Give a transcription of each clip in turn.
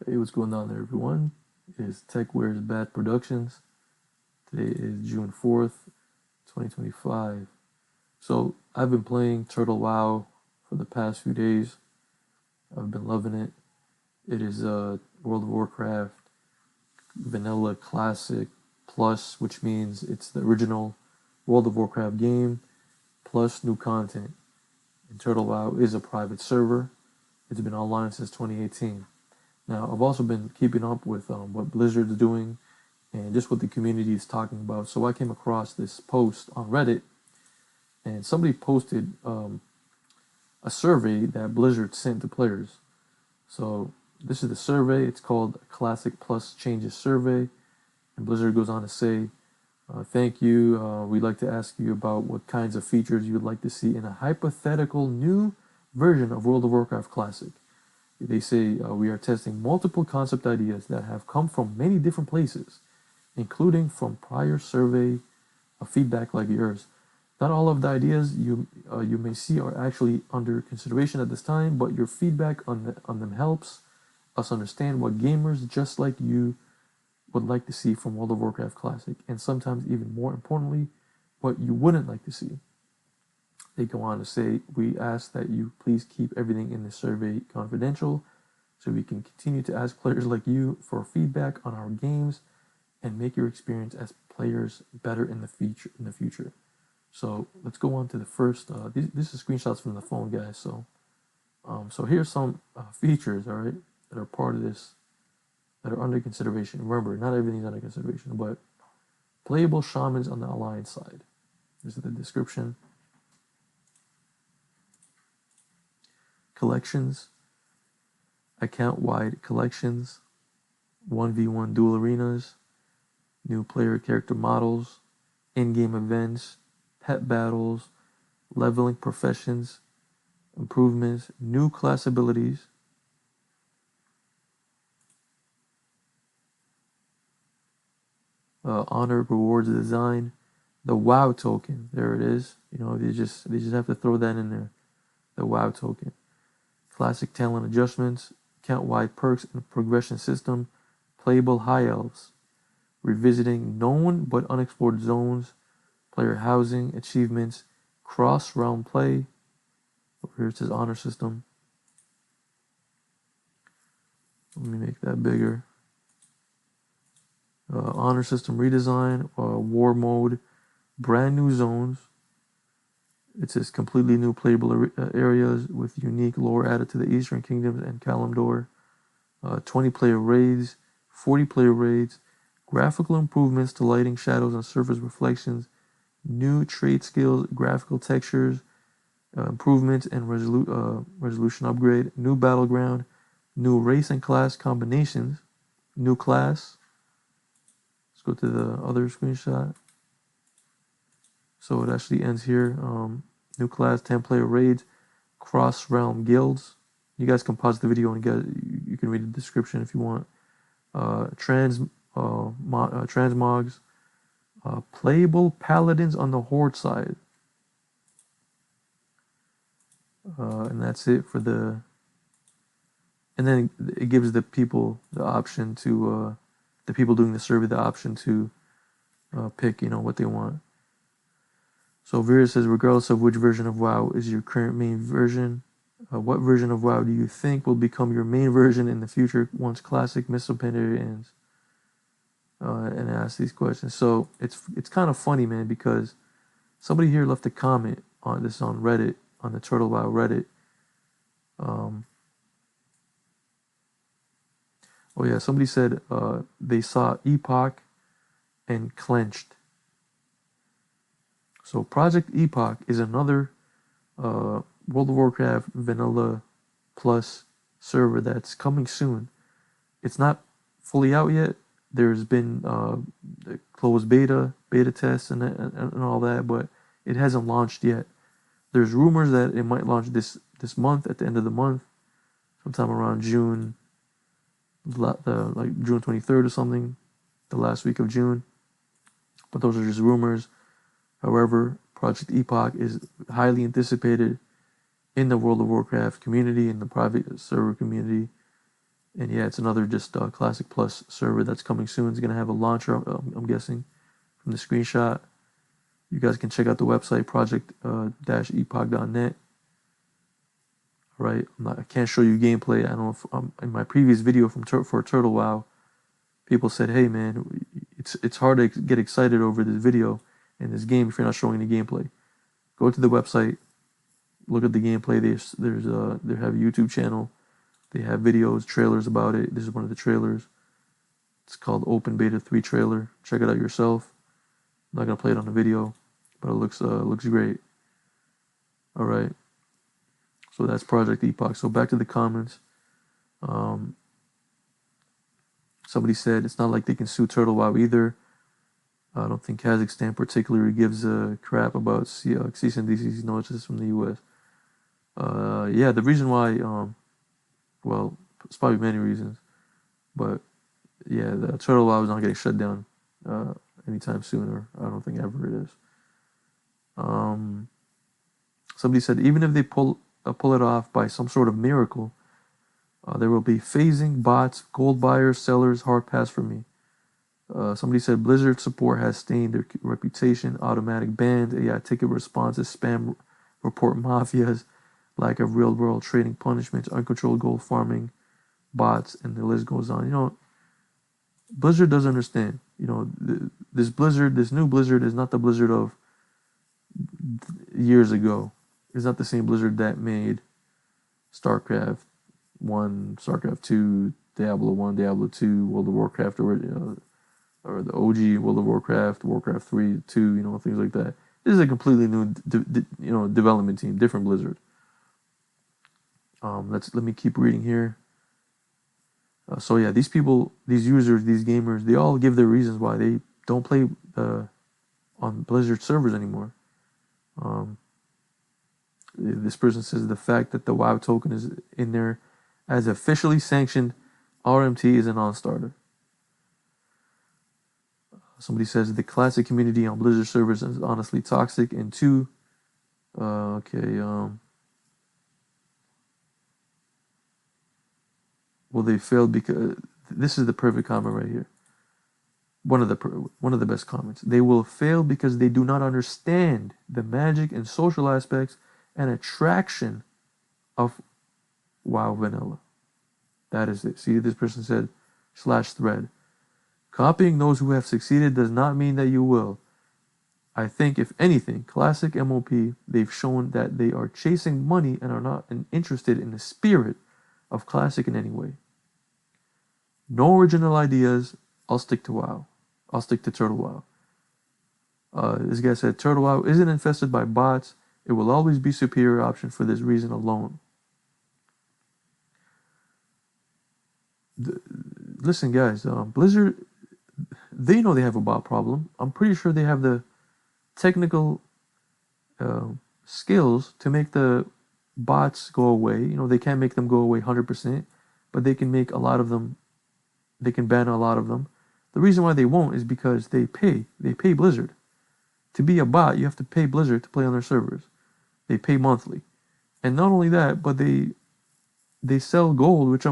Hey, what's going on there, everyone? It is Tech Wears Bad Productions. Today is June 4th, 2025. So, I've been playing Turtle WoW for the past few days. I've been loving it. It is World of Warcraft Vanilla Classic Plus, which means it's the original World of Warcraft game plus new content. And Turtle WoW is a private server. It's been online since 2018. Now, I've also been keeping up with what Blizzard's doing and just what the community is talking about. So I came across this post on Reddit, and somebody posted a survey that Blizzard sent to players. So this is the survey. It's called Classic Plus Changes Survey, and Blizzard goes on to say, "Thank you. We'd like to ask you about what kinds of features you would like to see in a hypothetical new version of World of Warcraft Classic." They say we are testing multiple concept ideas that have come from many different places, including from prior survey feedback like yours. Not all of the ideas you may see are actually under consideration at this time, but your feedback on them helps us understand what gamers just like you would like to see from World of Warcraft Classic, and sometimes even more importantly, what you wouldn't like to see. They go on to say, we ask that you please keep everything in the survey confidential so we can continue to ask players like you for feedback on our games and make your experience as players better in the future. So let's go on to the first. This is screenshots from the phone, guys. So here's some features, all right, that are part of this, that are under consideration. Remember, not everything's under consideration, but playable shamans on the alliance side. This is the description. Collections, account-wide collections, 1v1 dual arenas, new player character models, in-game events, pet battles, leveling professions, improvements, new class abilities, honor rewards design, the WoW token. There it is. You know, they just have to throw that in there. The WoW token. Classic talent adjustments, count-wide perks and progression system, playable high elves, revisiting known but unexplored zones, player housing, achievements, cross-realm play. Over here it says honor system. Let me make that bigger. Honor system redesign, war mode, brand new zones. It says completely new playable areas with unique lore added to the Eastern Kingdoms and Kalimdor. 20-player raids, 40-player raids, graphical improvements to lighting, shadows, and surface reflections, new trait skills, graphical textures, improvements and resolution upgrade, new battleground, new race and class combinations, new class. Let's go to the other screenshot. So it actually ends here. New class, 10-player raids, cross-realm guilds. You guys can pause the video and you can read the description if you want. Transmogs, playable paladins on the horde side. And that's it for the. And then it gives the people the option to, the people doing the survey, the option to pick, what they want. So Vera says, regardless of which version of WoW is your current main version, what version of WoW do you think will become your main version in the future once Classic Misopendary ends? And ask these questions. So it's kind of funny, man, because somebody here left a comment on this on Reddit, on the Turtle WoW Reddit. Oh yeah, somebody said they saw Epoch and Clenched. So Project Epoch is another World of Warcraft Vanilla Plus server that's coming soon. It's not fully out yet. There's been the closed beta tests and all that, but it hasn't launched yet. There's rumors that it might launch this month, at the end of the month, sometime around June, like June 23rd or something, the last week of June. But those are just rumors. However, Project Epoch is highly anticipated in the World of Warcraft community, in the private server community. And yeah, it's another just Classic Plus server that's coming soon. It's gonna have a launcher, I'm guessing, from the screenshot. You guys can check out the website project-epoch.net. All right, I can't show you gameplay. I don't know if in my previous video for Turtle WoW, people said, "Hey man, it's hard to get excited over this video and this game if you're not showing the gameplay." Go to the website, look at the gameplay. They have a YouTube channel. They have videos, trailers about it. This is one of the trailers. It's called Open Beta 3 trailer. Check it out yourself. I'm not gonna play it on the video, but it looks great. All right. So that's Project Epoch. So back to the comments. Somebody said it's not like they can sue Turtle WoW either. I don't think Kazakhstan particularly gives a crap about cease and desist notices from the U.S. Yeah, the reason why, well, it's probably many reasons, but yeah, the Turtle WoW is not getting shut down anytime soon, or I don't think ever it is. Somebody said even if they pull it off by some sort of miracle, there will be phasing, bots, gold buyers, sellers, hard pass for me. Somebody said Blizzard support has stained their reputation, automatic bans, AI ticket responses, spam report mafias, lack of real-world trading punishments, uncontrolled gold farming, bots, and the list goes on. You know, Blizzard doesn't understand. You know, this new Blizzard is not the Blizzard of years ago. It's not the same Blizzard that made StarCraft 1, StarCraft 2, Diablo 1, Diablo 2, World of Warcraft, or the OG World of Warcraft, Warcraft 3, 2, you know, things like that. This is a completely new, development team, different Blizzard. Let me keep reading here. So yeah, these people, these users, these gamers, they all give their reasons why they don't play on Blizzard servers anymore. This person says the fact that the WoW token is in there as officially sanctioned RMT is a non-starter. Somebody says the classic community on Blizzard servers is honestly toxic. And two, well, they failed because this is the perfect comment right here. One of the best comments. They will fail because they do not understand the magic and social aspects and attraction of WoW vanilla. That is it. See, this person said /thread. Copying those who have succeeded does not mean that you will. I think, if anything, classic MOP, they've shown that they are chasing money and are not interested in the spirit of classic in any way. No original ideas. I'll stick to WoW. I'll stick to Turtle WoW. This guy said, Turtle WoW isn't infested by bots. It will always be superior option for this reason alone. Listen, guys, Blizzard, they know they have a bot problem. I'm pretty sure they have the technical skills to make the bots go away. You know, they can't make them go away 100%, but they can make a lot of them. They can ban a lot of them. The reason why they won't is because they pay Blizzard. To be a bot, you have to pay Blizzard to play on their servers. They pay monthly. And not only that, but they sell gold, which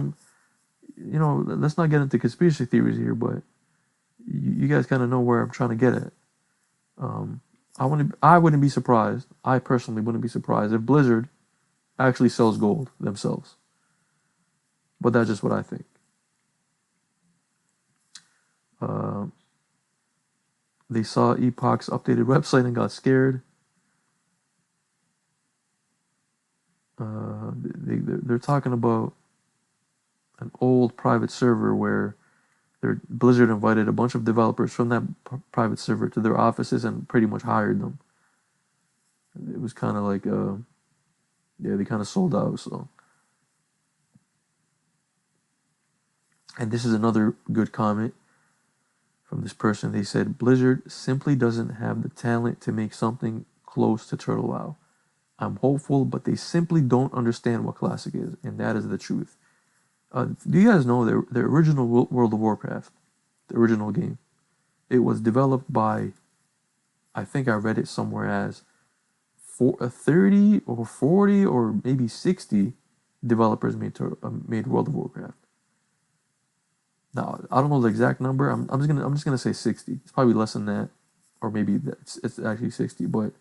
let's not get into conspiracy theories here, but you guys kind of know where I'm trying to get at. I wouldn't be surprised. I personally wouldn't be surprised if Blizzard actually sells gold themselves. But that's just what I think. They saw Epoch's updated website and got scared. They're talking about an old private server where Blizzard invited a bunch of developers from that private server to their offices and pretty much hired them. It was kind of like, they kind of sold out. So, and this is another good comment from this person. They said Blizzard simply doesn't have the talent to make something close to Turtle WoW. I'm hopeful, but they simply don't understand what Classic is, and that is the truth. Do you guys know the original World of Warcraft, the original game? It was developed by, I think I read it somewhere as 30 or 40 or maybe 60 developers made World of Warcraft. Now I don't know the exact number. I'm just gonna say 60. It's probably less than that, or maybe it's actually 60. But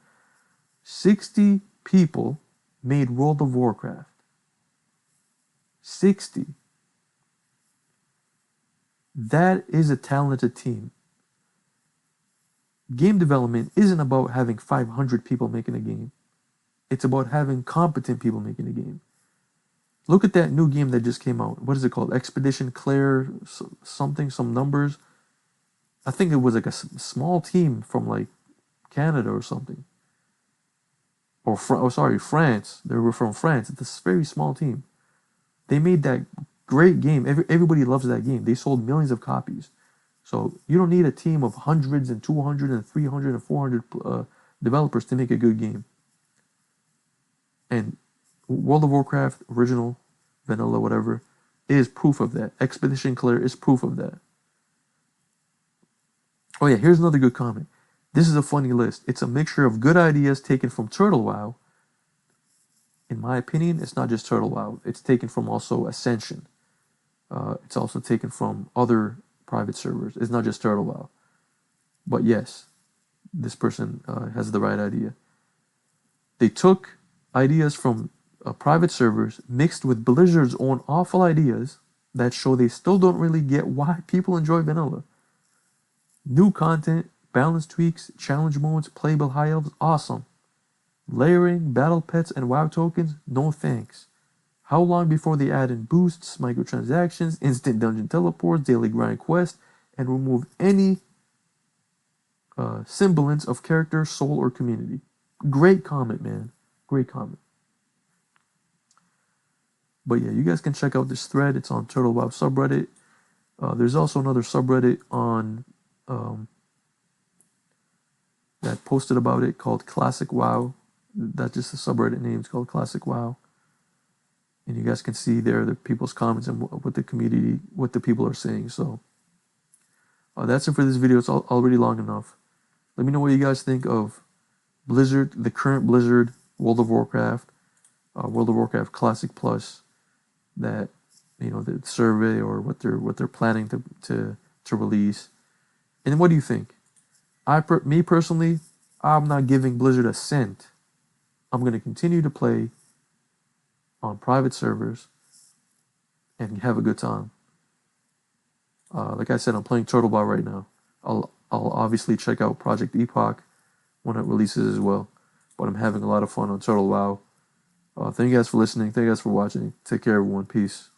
60 people made World of Warcraft. 60. That is a talented team. Game development isn't about having 500 people making a game. It's about having competent people making a game. Look at that new game that just came out. What is it called? Expedition Claire something, some numbers. I think it was like a small team from like Canada or something. Or France. They were from France. It's a very small team. They made that great game. Everybody loves that game. They sold millions of copies. So you don't need a team of hundreds and 200 and 300 and 400 developers to make a good game. And World of Warcraft, original, vanilla, whatever, is proof of that. Expedition Claire is proof of that. Oh yeah, here's another good comment. This is a funny list. It's a mixture of good ideas taken from Turtle WoW. In my opinion, it's not just Turtle WoW. It's taken from also Ascension. It's also taken from other private servers. It's not just Turtle WoW. But yes, this person has the right idea. They took ideas from private servers mixed with Blizzard's own awful ideas that show they still don't really get why people enjoy vanilla. New content, balance tweaks, challenge modes, playable high elves, awesome. Layering, battle pets, and WoW tokens, no thanks. How long before they add in boosts, microtransactions, instant dungeon teleports, daily grind quest, and remove any semblance of character, soul, or community? Great comment, man. Great comment. But yeah, you guys can check out this thread. It's on Turtle WoW subreddit. There's also another subreddit on that posted about it called Classic WoW. That's just the subreddit name. It's called Classic WoW. And you guys can see there the people's comments and what the community, what the people are saying. So that's it for this video. It's already long enough. Let me know what you guys think of Blizzard, the current Blizzard World of Warcraft Classic Plus, that, you know, the survey or what they're planning to release. And what do you think? Me personally, I'm not giving Blizzard a cent. I'm going to continue to play on private servers and have a good time. Like I said, I'm playing Turtle WoW right now. I'll obviously check out Project Epoch when it releases as well. But I'm having a lot of fun on Turtle WoW. Thank you guys for listening. Thank you guys for watching. Take care, everyone. Peace.